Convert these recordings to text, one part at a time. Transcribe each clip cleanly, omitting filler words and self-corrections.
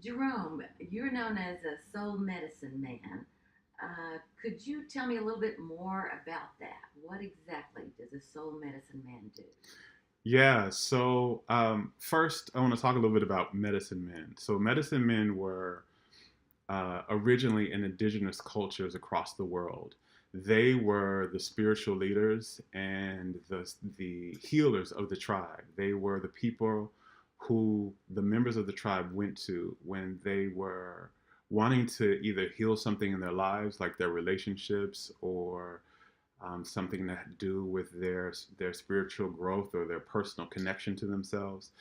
Jerome, you're known as a soul medicine man. Could you tell me a little bit more about that? What exactly does a soul medicine man do? Yeah, so first I want to talk a little bit about medicine men. So medicine men were originally in indigenous cultures across the world. They were the spiritual leaders and the healers of the tribe. They were the people who the members of the tribe went to when they were wanting to either heal something in their lives, like their relationships, or something to do with their spiritual growth or their personal connection to themselves,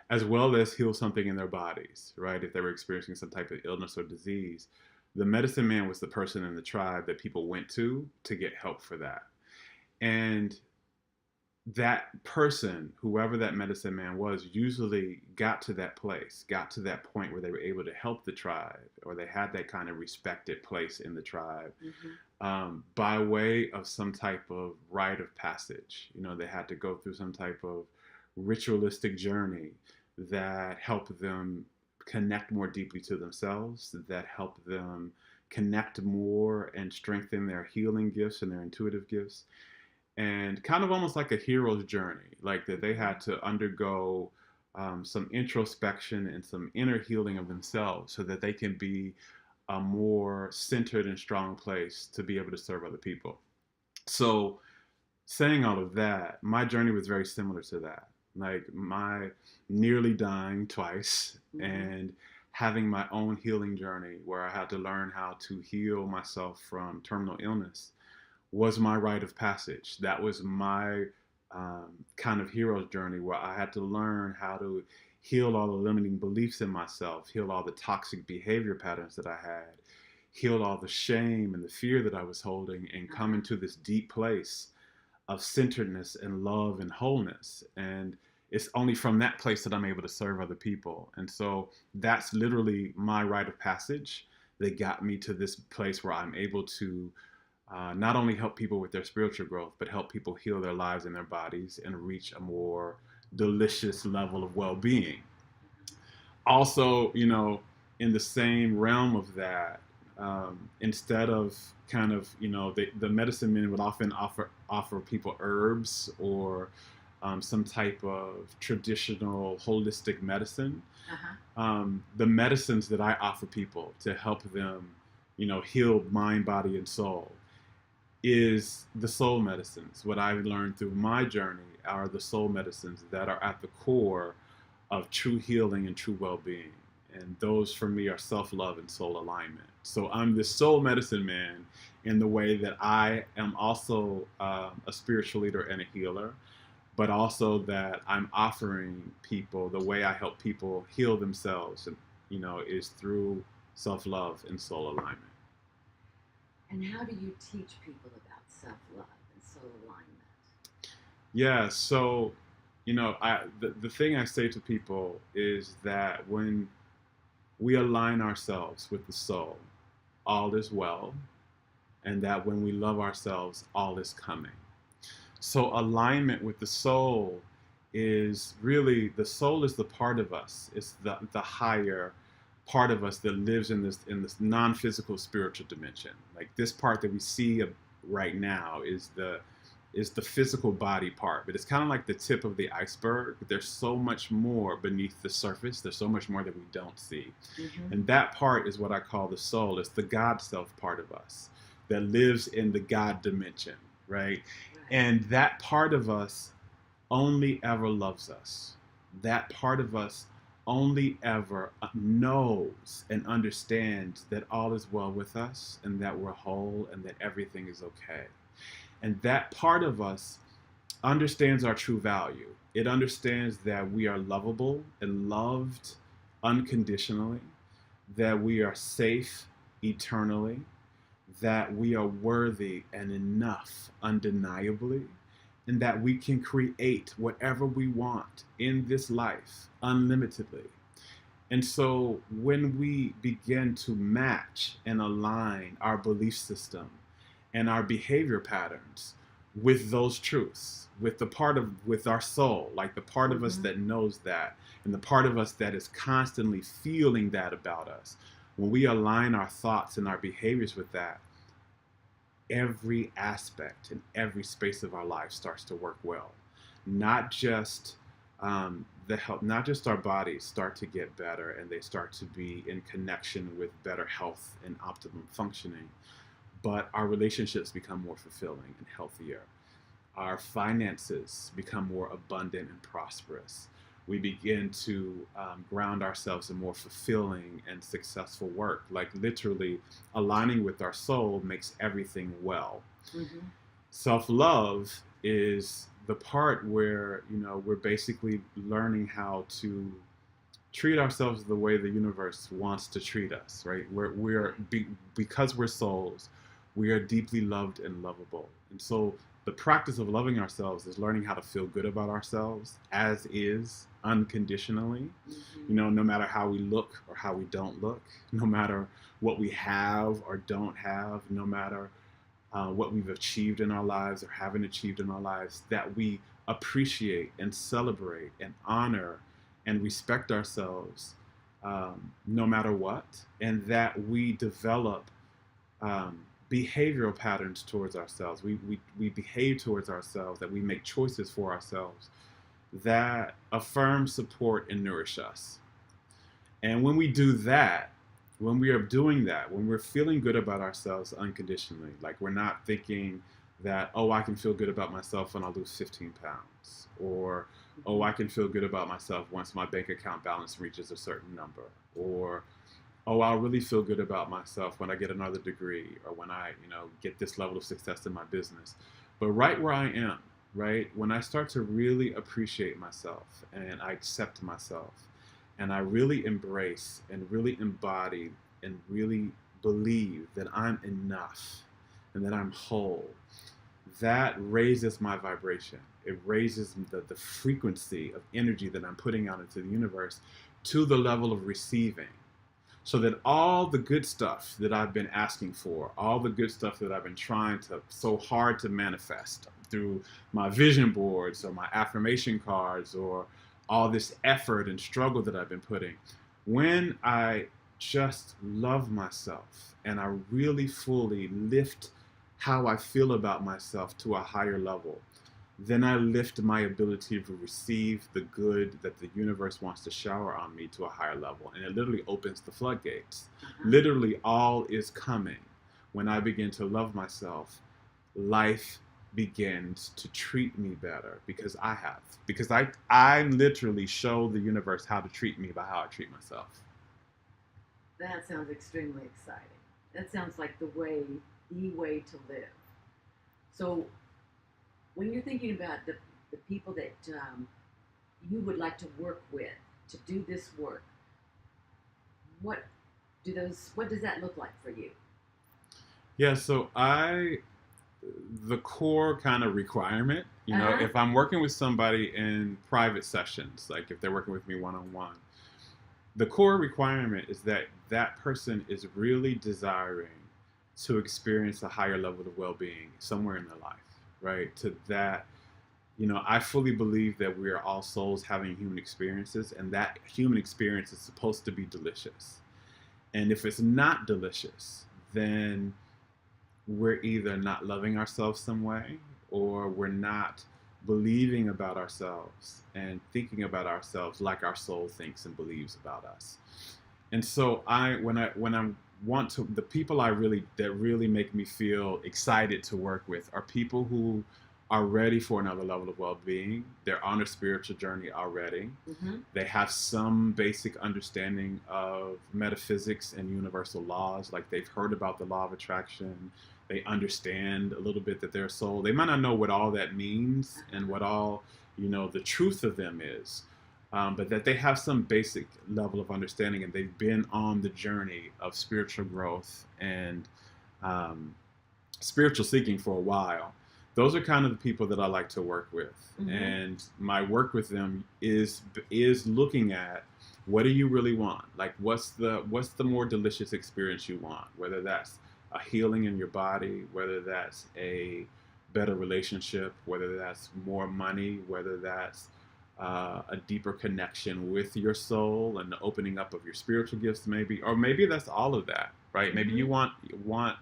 as well as heal something in their bodies, right? If they were experiencing some type of illness or disease, the medicine man was the person in the tribe that people went to get help for that. And that person, whoever that medicine man was, usually got to that place, got to that point where they were able to help the tribe, or they had that kind of respected place in the tribe Mm-hmm. by way of some type of rite of passage. You know, they had to go through some type of ritualistic journey that helped them connect more deeply to themselves, that helped them connect more and strengthen their healing gifts and their intuitive gifts, and kind of almost like a hero's journey, like that they had to undergo some introspection and some inner healing of themselves so that they can be a more centered and strong place to be able to serve other people. So, saying all of that, my journey was very similar to that. Like my nearly dying twice Mm-hmm. and having my own healing journey where I had to learn how to heal myself from terminal illness was my rite of passage. That was my kind of hero's journey where I had to learn how to heal all the limiting beliefs in myself, heal all the toxic behavior patterns that I had, heal all the shame and the fear that I was holding, and come Uh-huh. into this deep place of centeredness and love and wholeness. And it's only from that place that I'm able to serve other people. And so that's literally my rite of passage that got me to this place where I'm able to not only help people with their spiritual growth, but help people heal their lives and their bodies and reach a more delicious level of well being. Also, you know, in the same realm of that, instead of kind of, you know, the medicine men would often offer people herbs or some type of traditional holistic medicine. Uh-huh. The medicines that I offer people to help them, you know, heal mind, body, and soul is the soul medicines. What I've learned through my journey are the soul medicines that are at the core of true healing and true well being. And those for me are self love and soul alignment. So I'm this soul medicine man in the way that I am also a spiritual leader and a healer, but also that I'm offering people the way I help people heal themselves, and you know, is through self love and soul alignment. And how do you teach people about self love and soul alignment? Yeah, so you know, the thing I say to people is that when we align ourselves with the soul, all is well, and that when we love ourselves, all is coming. So alignment with the soul is really, the soul is the part of us. It's the higher part of us that lives in this non-physical spiritual dimension. Like this part that we see right now is the physical body part, but it's kind of like the tip of the iceberg. There's so much more beneath the surface. There's so much more that we don't see. Mm-hmm. And that part is what I call the soul. It's the God self part of us that lives in the God dimension, right? Right. And that part of us only ever loves us. That part of us only ever knows and understands that all is well with us and that we're whole and that everything is okay. And that part of us understands our true value. It understands that we are lovable and loved unconditionally, that we are safe eternally, that we are worthy and enough undeniably, and that we can create whatever we want in this life unlimitedly. And so when we begin to match and align our belief system and our behavior patterns with those truths, with the part of with our soul, like the part of us Mm-hmm. that knows that, and the part of us that is constantly feeling that about us, when we align our thoughts and our behaviors with that, every aspect and every space of our life starts to work well. Not just the health, not just our bodies start to get better and they start to be in connection with better health and optimum functioning, but our relationships become more fulfilling and healthier. Our finances become more abundant and prosperous. We begin to ground ourselves in more fulfilling and successful work. Like literally, aligning with our soul makes everything well. Mm-hmm. Self love is the part where, you know, we're basically learning how to treat ourselves the way the universe wants to treat us, right? Because we're souls, we are deeply loved and lovable. And so the practice of loving ourselves is learning how to feel good about ourselves as is, unconditionally. Mm-hmm. You know, no matter how we look or how we don't look, no matter what we have or don't have, no matter what we've achieved in our lives or haven't achieved in our lives, that we appreciate and celebrate and honor and respect ourselves, no matter what, and that we develop um, behavioral patterns towards ourselves. We behave towards ourselves, that we make choices for ourselves that affirm, support, and nourish us. And when we do that, when we are doing that, when we're feeling good about ourselves unconditionally, like we're not thinking that, oh, I can feel good about myself when I lose 15 pounds, or, oh, I can feel good about myself once my bank account balance reaches a certain number, or, oh, I'll really feel good about myself when I get another degree, or when I, you know, get this level of success in my business. But right where I am, right, when I start to really appreciate myself and I accept myself, and I really embrace and really embody and really believe that I'm enough and that I'm whole, that raises my vibration. It raises the frequency of energy that I'm putting out into the universe to the level of receiving. So that all the good stuff that I've been asking for, all the good stuff that I've been trying to so hard to manifest through my vision boards or my affirmation cards or all this effort and struggle that I've been putting, when I just love myself and I really fully lift how I feel about myself to a higher level, then I lift my ability to receive the good that the universe wants to shower on me to a higher level. And it literally opens the floodgates. Uh-huh. Literally, all is coming. When I begin to love myself, life begins to treat me better because I have. Because I literally show the universe how to treat me by how I treat myself. That sounds extremely exciting. That sounds like the way to live. So, when you're thinking about the people that you would like to work with to do this work, what what does that look like for you? Yeah, so the core kind of requirement, you know, Uh-huh. if I'm working with somebody in private sessions, like if they're working with me one on one, the core requirement is that that person is really desiring to experience a higher level of well-being somewhere in their life, right? To that, you know, I fully believe that we are all souls having human experiences, and that human experience is supposed to be delicious. And if it's not delicious, then we're either not loving ourselves some way, or we're not believing about ourselves and thinking about ourselves like our soul thinks and believes about us. And so when I want to, the people I really that really make me feel excited to work with are people who are ready for another level of well-being. They're on a spiritual journey already. Mm-hmm. They have some basic understanding of metaphysics and universal laws, like they've heard about the law of attraction. They understand a little bit that their soul. They might not know what all that means and what all, you know, the truth of them is, but that they have some basic level of understanding, and they've been on the journey of spiritual growth and um, spiritual seeking for a while. Those are kind of the people that I like to work with, Mm-hmm. and my work with them is looking at, what do you really want? Like, what's the more delicious experience you want? Whether that's a healing in your body, whether that's a better relationship, whether that's more money, whether that's a deeper connection with your soul and the opening up of your spiritual gifts, maybe, or maybe that's all of that, right? Maybe Mm-hmm. you want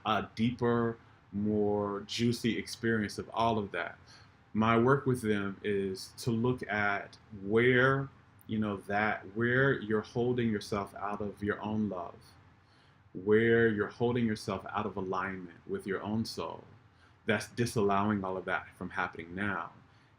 a deeper, more juicy experience of all of that. My work with them is to look at where where you're holding yourself out of your own love, where you're holding yourself out of alignment with your own soul, that's disallowing all of that from happening now,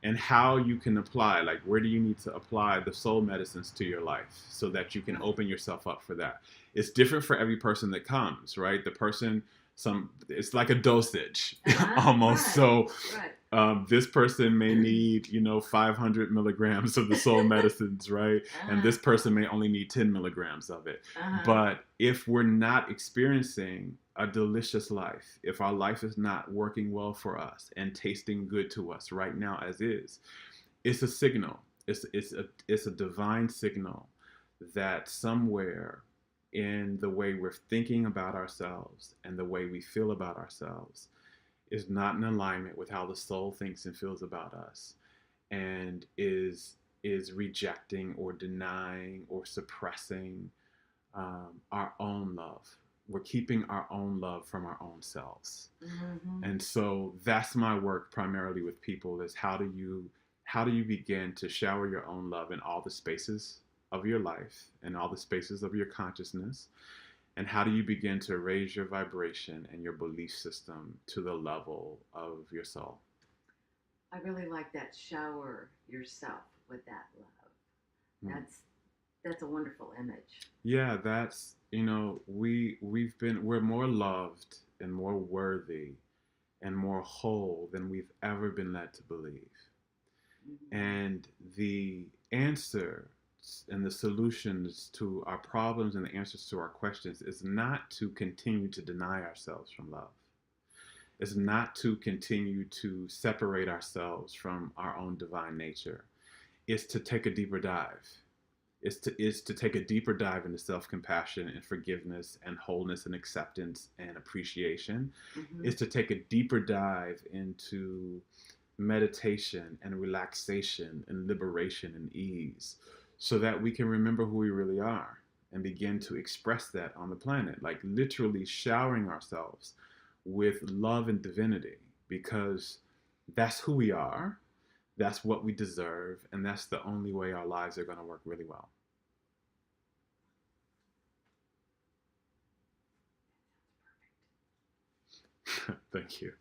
and how you can apply, like, where do you need to apply the soul medicines to your life so that you can Right. open yourself up for that. It's different for every person that comes, right? The person, some, it's like a dosage Uh-huh. almost. Right. So Right. this person may need 500 milligrams of the soul medicines, right? And Uh-huh. this person may only need 10 milligrams of it. Uh-huh. But if we're not experiencing a delicious life, if our life is not working well for us and tasting good to us right now as is, it's a signal. It's a divine signal that somewhere in the way we're thinking about ourselves and the way we feel about ourselves is not in alignment with how the soul thinks and feels about us, and is rejecting or denying or suppressing our own love. We're keeping our own love from our own selves. Mm-hmm. And so that's my work primarily with people, is how do you begin to shower your own love in all the spaces of your life and all the spaces of your consciousness, and how do you begin to raise your vibration and your belief system to the level of your soul. I really like that. Shower yourself with that love. Hmm. That's a wonderful image. Yeah, that's, we're more loved and more worthy and more whole than we've ever been led to believe. Mm-hmm. And the answer and the solutions to our problems and the answers to our questions is not to continue to deny ourselves from love. It's not to continue to separate ourselves from our own divine nature. It's to take a deeper dive. Is to take a deeper dive into self-compassion and forgiveness and wholeness and acceptance and appreciation. Mm-hmm. Is to take a deeper dive into meditation and relaxation and liberation and ease, so that we can remember who we really are and begin to express that on the planet, like literally showering ourselves with love and divinity, because that's who we are, that's what we deserve, and that's the only way our lives are going to work really well. Thank you.